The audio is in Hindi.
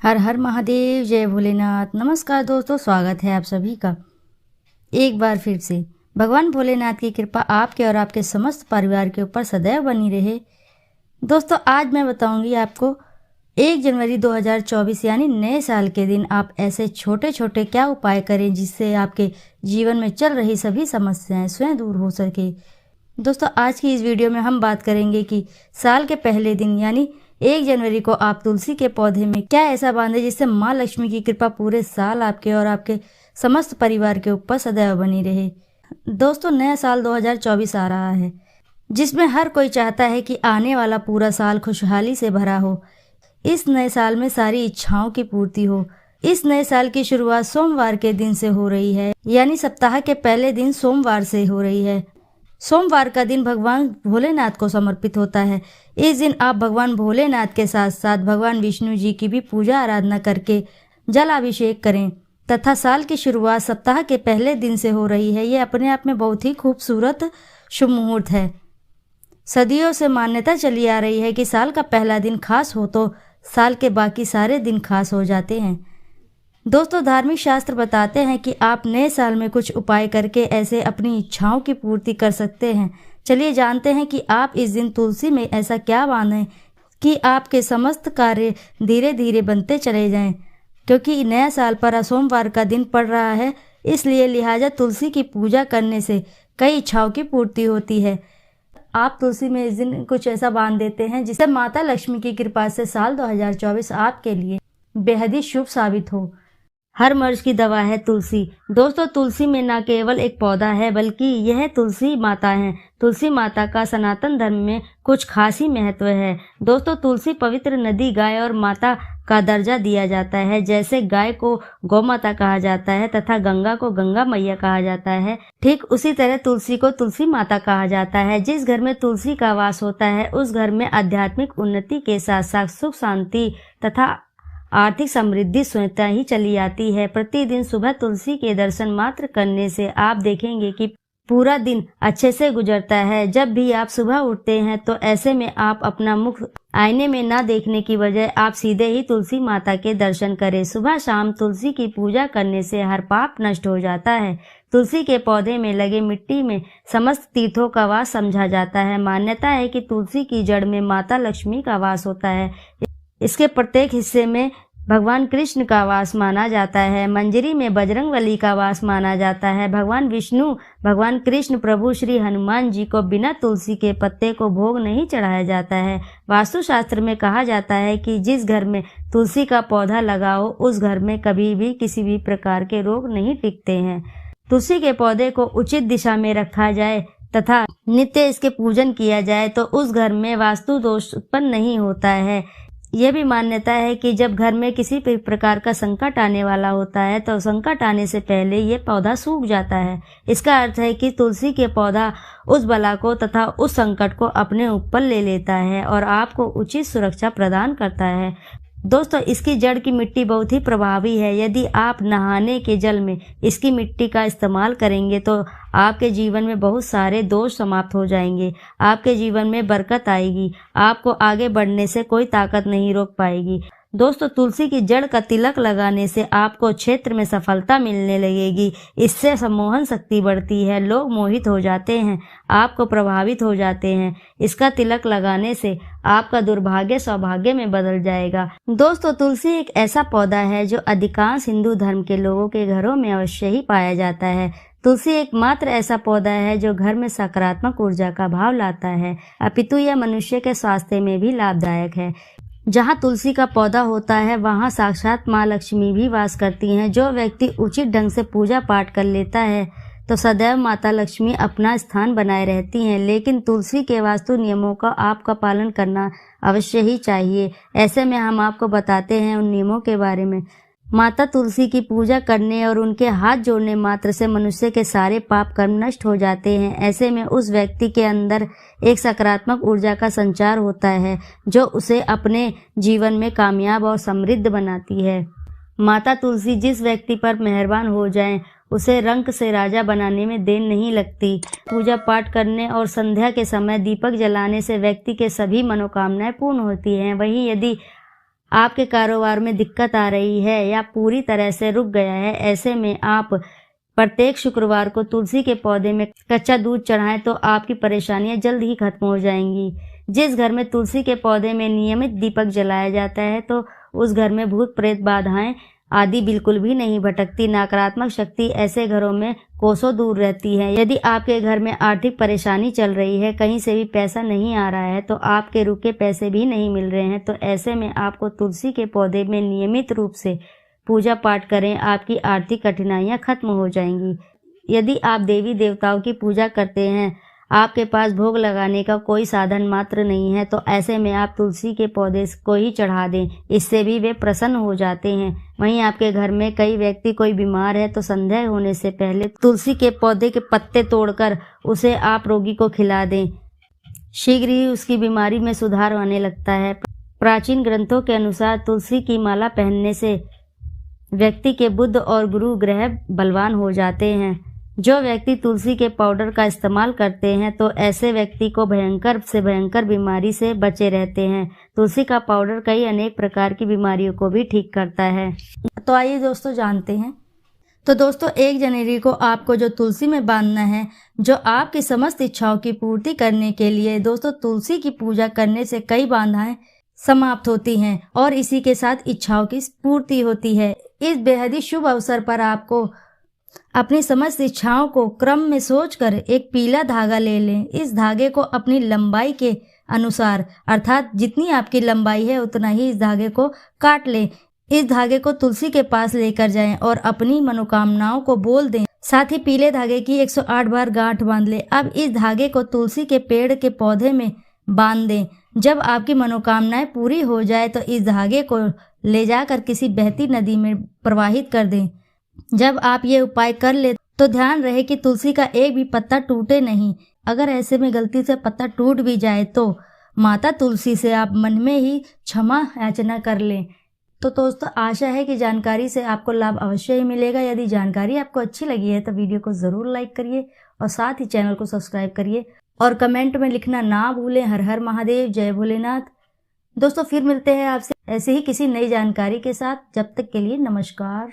हर हर महादेव, जय भोलेनाथ। नमस्कार दोस्तों, स्वागत है आप सभी का एक बार फिर से। भगवान भोलेनाथ की कृपा आपके और आपके समस्त परिवार के ऊपर सदैव बनी रहे। दोस्तों, आज मैं बताऊंगी आपको 1 जनवरी 2024 यानी नए साल के दिन आप ऐसे छोटे छोटे क्या उपाय करें जिससे आपके जीवन में चल रही सभी समस्याएं स्वयं दूर हो सके। दोस्तों, आज की इस वीडियो में हम बात करेंगे कि साल के पहले दिन यानी 1 जनवरी को आप तुलसी के पौधे में क्या ऐसा बांधे जिससे माँ लक्ष्मी की कृपा पूरे साल आपके और आपके समस्त परिवार के ऊपर सदैव बनी रहे। दोस्तों, नया साल 2024 आ रहा है जिसमें हर कोई चाहता है कि आने वाला पूरा साल खुशहाली से भरा हो। इस नए साल में सारी इच्छाओं की पूर्ति हो। इस नए साल की शुरुआत सोमवार के दिन से हो रही है, यानी सप्ताह के पहले दिन सोमवार से हो रही है। सोमवार का दिन भगवान भोलेनाथ को समर्पित होता है। इस दिन आप भगवान भोलेनाथ के साथ साथ भगवान विष्णु जी की भी पूजा आराधना करके जलाभिषेक करें तथा साल की शुरुआत सप्ताह के पहले दिन से हो रही है। ये अपने आप में बहुत ही खूबसूरत शुभ मुहूर्त है। सदियों से मान्यता चली आ रही है कि साल का पहला दिन खास हो तो साल के बाकी सारे दिन खास हो जाते हैं। दोस्तों, धार्मिक शास्त्र बताते हैं कि आप नए साल में कुछ उपाय करके ऐसे अपनी इच्छाओं की पूर्ति कर सकते हैं। चलिए जानते हैं कि आप इस दिन तुलसी में ऐसा क्या बांधें कि आपके समस्त कार्य धीरे धीरे बनते चले जाएं। क्योंकि नया साल पर सोमवार का दिन पड़ रहा है, इसलिए लिहाजा तुलसी की पूजा करने से कई इच्छाओं की पूर्ति होती है। आप तुलसी में इस दिन कुछ ऐसा बांध देते हैं जिससे माता लक्ष्मी की कृपा से साल 2024 आपके लिए बेहद ही शुभ साबित हो। हर मर्ज की दवा है तुलसी। दोस्तों, तुलसी में न केवल एक पौधा है बल्कि यह तुलसी माता है। तुलसी माता का सनातन धर्म में कुछ खास ही महत्व है। दोस्तों, तुलसी पवित्र नदी, गाय और माता का दर्जा दिया जाता है। जैसे गाय को गौ माता कहा जाता है तथा गंगा को गंगा मैया कहा जाता है, ठीक उसी तरह तुलसी को तुलसी माता कहा जाता है। जिस घर में तुलसी का वास होता है उस घर में आध्यात्मिक उन्नति के साथ साथ सुख शांति तथा आर्थिक समृद्धि स्वतः ही चली आती है। प्रतिदिन सुबह तुलसी के दर्शन मात्र करने से आप देखेंगे कि पूरा दिन अच्छे से गुजरता है। जब भी आप सुबह उठते हैं तो ऐसे में आप अपना मुख आईने में ना देखने की बजाय आप सीधे ही तुलसी माता के दर्शन करें। सुबह शाम तुलसी की पूजा करने से हर पाप नष्ट हो जाता है। तुलसी के पौधे में लगे मिट्टी में समस्त तीर्थों का वास समझा जाता है। मान्यता है कि तुलसी की जड़ में माता लक्ष्मी का वास होता है। इसके प्रत्येक हिस्से में भगवान कृष्ण का वास माना जाता है। मंजरी में बजरंगबली का वास माना जाता है। भगवान विष्णु, भगवान कृष्ण, प्रभु श्री हनुमान जी को बिना तुलसी के पत्ते को भोग नहीं चढ़ाया जाता है। वास्तुशास्त्र में कहा जाता है कि जिस घर में तुलसी का पौधा लगा हो उस घर में कभी भी किसी भी प्रकार के रोग नहीं टिकते हैं। तुलसी के पौधे को उचित दिशा में रखा जाए तथा नित्य इसके पूजन किया जाए तो उस घर में वास्तु दोष उत्पन्न नहीं होता है। यह भी मान्यता है कि जब घर में किसी भी प्रकार का संकट आने वाला होता है तो संकट आने से पहले ये पौधा सूख जाता है। इसका अर्थ है कि तुलसी के पौधा उस बला को तथा उस संकट को अपने ऊपर ले लेता है और आपको उचित सुरक्षा प्रदान करता है। दोस्तों, इसकी जड़ की मिट्टी बहुत ही प्रभावी है। यदि आप नहाने के जल में इसकी मिट्टी का इस्तेमाल करेंगे तो आपके जीवन में बहुत सारे दोष समाप्त हो जाएंगे। आपके जीवन में बरकत आएगी। आपको आगे बढ़ने से कोई ताकत नहीं रोक पाएगी। दोस्तों, तुलसी की जड़ का तिलक लगाने से आपको क्षेत्र में सफलता मिलने लगेगी। इससे सम्मोहन शक्ति बढ़ती है। लोग मोहित हो जाते हैं, आपको प्रभावित हो जाते हैं। इसका तिलक लगाने से आपका दुर्भाग्य सौभाग्य में बदल जाएगा। दोस्तों, तुलसी एक ऐसा पौधा है जो अधिकांश हिंदू धर्म के लोगों के घरों में अवश्य ही पाया जाता है। तुलसी एकमात्र ऐसा पौधा है जो घर में सकारात्मक ऊर्जा का भाव लाता है, अपितु यह मनुष्य के स्वास्थ्य में भी लाभदायक है। जहाँ तुलसी का पौधा होता है वहाँ साक्षात माँ लक्ष्मी भी वास करती हैं। जो व्यक्ति उचित ढंग से पूजा पाठ कर लेता है तो सदैव माता लक्ष्मी अपना स्थान बनाए रहती हैं। लेकिन तुलसी के वास्तु नियमों का आपका पालन करना अवश्य ही चाहिए। ऐसे में हम आपको बताते हैं उन नियमों के बारे में। माता तुलसी की पूजा करने और उनके हाथ जोड़ने मात्र से मनुष्य के सारे पाप कर्म नष्ट हो जाते हैं। ऐसे में उस व्यक्ति के अंदर एक सकारात्मक ऊर्जा का संचार होता है जो उसे अपने जीवन में कामयाब और समृद्ध बनाती है। माता तुलसी जिस व्यक्ति पर मेहरबान हो जाएं, उसे रंक से राजा बनाने में देर नहीं लगती। पूजा पाठ करने और संध्या के समय दीपक जलाने से व्यक्ति के सभी मनोकामनाएं पूर्ण होती हैं। वहीं यदि आपके कारोबार में दिक्कत आ रही है या पूरी तरह से रुक गया है, ऐसे में आप प्रत्येक शुक्रवार को तुलसी के पौधे में कच्चा दूध चढ़ाएं तो आपकी परेशानियां जल्द ही खत्म हो जाएंगी। जिस घर में तुलसी के पौधे में नियमित दीपक जलाया जाता है तो उस घर में भूत प्रेत बाधाएं आदि बिल्कुल भी नहीं भटकती। नकारात्मक शक्ति ऐसे घरों में कोसों दूर रहती है। यदि आपके घर में आर्थिक परेशानी चल रही है, कहीं से भी पैसा नहीं आ रहा है, तो आपके रुके पैसे भी नहीं मिल रहे हैं, तो ऐसे में आपको तुलसी के पौधे में नियमित रूप से पूजा पाठ करें, आपकी आर्थिक कठिनाइयां खत्म हो जाएंगी। यदि आप देवी देवताओं की पूजा करते हैं, आपके पास भोग लगाने का कोई साधन मात्र नहीं है, तो ऐसे में आप तुलसी के पौधे को ही चढ़ा दें, इससे भी वे प्रसन्न हो जाते हैं। वहीं आपके घर में कई व्यक्ति कोई बीमार है तो संदेह होने से पहले तुलसी के पौधे के पत्ते तोड़कर उसे आप रोगी को खिला दें, शीघ्र ही उसकी बीमारी में सुधार आने लगता है। प्राचीन ग्रंथों के अनुसार तुलसी की माला पहनने से व्यक्ति के बुध और गुरु ग्रह बलवान हो जाते हैं। जो व्यक्ति तुलसी के पाउडर का इस्तेमाल करते हैं तो ऐसे व्यक्ति को भयंकर से भयंकर बीमारी से बचे रहते हैं। तुलसी का पाउडर कई अनेक प्रकार की बीमारियों को भी ठीक करता है। तो आइए दोस्तों जानते हैं। तो दोस्तों 1 जनवरी को आपको जो तुलसी में बांधना है, जो आपकी समस्त इच्छाओं की पूर्ति करने के लिए दोस्तों तुलसी की पूजा करने से कई बाधाएं समाप्त होती हैं और इसी के साथ इच्छाओं की पूर्ति होती है। इस बेहद ही शुभ अवसर पर आपको अपनी समस्त इच्छाओं को क्रम में सोचकर एक पीला धागा ले लें। इस धागे को अपनी लंबाई के अनुसार अर्थात जितनी आपकी लंबाई है उतना ही इस धागे को काट लें। इस धागे को तुलसी के पास लेकर जाएं और अपनी मनोकामनाओं को बोल दें। साथ ही पीले धागे की 108 बार गांठ बांध लें। अब इस धागे को तुलसी के पेड़ के पौधे में बांध दें। जब आपकी मनोकामनाएं पूरी हो जाए तो इस धागे को ले जाकर किसी बहती नदी में प्रवाहित कर दें। जब आप ये उपाय कर ले तो ध्यान रहे कि तुलसी का एक भी पत्ता टूटे नहीं। अगर ऐसे में गलती से पत्ता टूट भी जाए तो माता तुलसी से आप मन में ही क्षमा याचना कर लें। तो दोस्तों आशा है कि जानकारी से आपको लाभ अवश्य ही मिलेगा। यदि जानकारी आपको अच्छी लगी है तो वीडियो को ज़रूर लाइक करिए और साथ ही चैनल को सब्सक्राइब करिए और कमेंट में लिखना ना भूलें। हर हर महादेव, जय भोलेनाथ। दोस्तों फिर मिलते हैं आपसे ऐसे ही किसी नई जानकारी के साथ। जब तक के लिए नमस्कार।